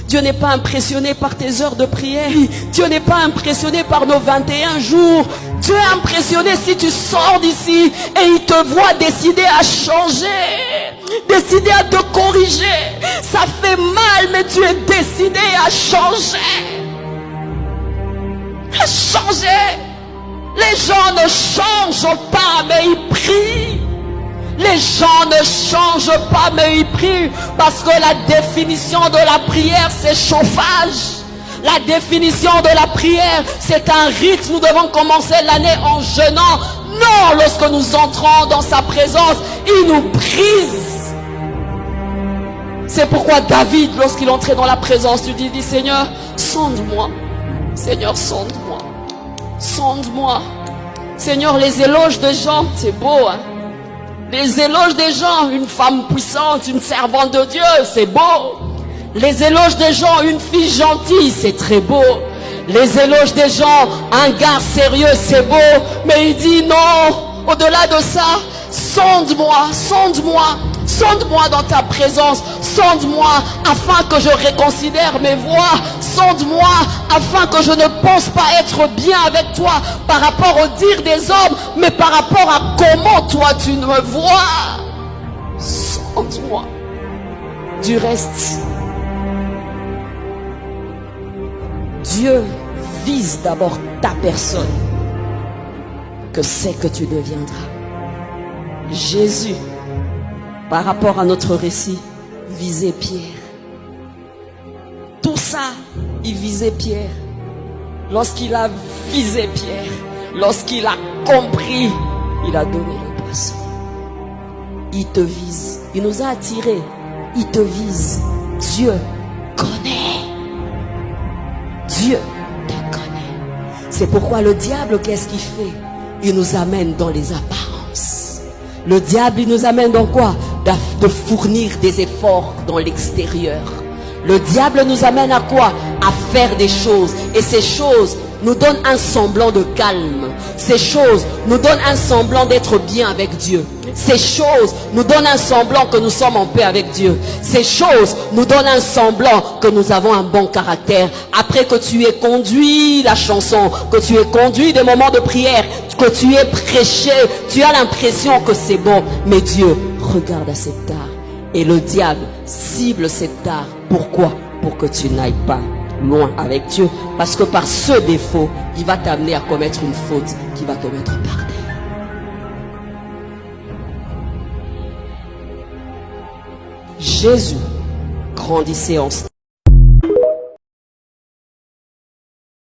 Dieu n'est pas impressionné par tes heures de prière. Dieu n'est pas impressionné par nos 21 jours. Dieu est impressionné si tu sors d'ici et il te voit décider à changer, décider à te corriger. Ça fait mal, mais tu es décidé à changer. À changer. Les gens ne changent pas, mais ils prient. Les gens ne changent pas, mais ils prient. Parce que la définition de la prière, c'est chauffage. La définition de la prière, c'est un rite. Nous devons commencer l'année en jeûnant. Non, lorsque nous entrons dans sa présence, il nous brise. C'est pourquoi David, lorsqu'il entrait dans la présence du Dieu, dit: Seigneur, sonde-moi. Seigneur, sonde-moi. Sonde-moi. Seigneur, les éloges des gens, c'est beau, hein? Les éloges des gens, une femme puissante, une servante de Dieu, c'est beau. Les éloges des gens, une fille gentille, c'est très beau. Les éloges des gens, un gars sérieux, c'est beau. Mais il dit non, au-delà de ça, sonde-moi, sonde-moi, sonde-moi dans ta présence, sonde-moi afin que je reconsidère mes voies, sonde-moi afin que je ne pense pas être bien avec toi par rapport au dire des hommes, mais par rapport à comment toi tu me vois. Sonde-moi. Du reste, Dieu vise d'abord ta personne, que c'est que tu deviendras. Jésus, par rapport à notre récit, visait Pierre. Tout ça, il visait Pierre. Lorsqu'il a visé Pierre, lorsqu'il a compris, il a donné le poisson. Il te vise. Il nous a attirés. Il te vise. Dieu connaît. Dieu te connaît. C'est pourquoi le diable, qu'est-ce qu'il fait? Il nous amène dans les apparences. Le diable, il nous amène dans quoi? De fournir des efforts dans l'extérieur. Le diable nous amène à quoi? À faire des choses. Et ces choses nous donnent un semblant de calme. Ces choses nous donnent un semblant d'être bien avec Dieu. Ces choses nous donnent un semblant que nous sommes en paix avec Dieu. Ces choses nous donnent un semblant que nous avons un bon caractère. Après que tu aies conduit la chanson, que tu aies conduit des moments de prière, que tu aies prêché, tu as l'impression que c'est bon. Mais Dieu regarde à cet art. Et le diable cible cet art. Pourquoi? Pour que tu n'ailles pas loin avec Dieu. Parce que par ce défaut, il va t'amener à commettre une faute qui va te mettre par terre. Jésus grandissait en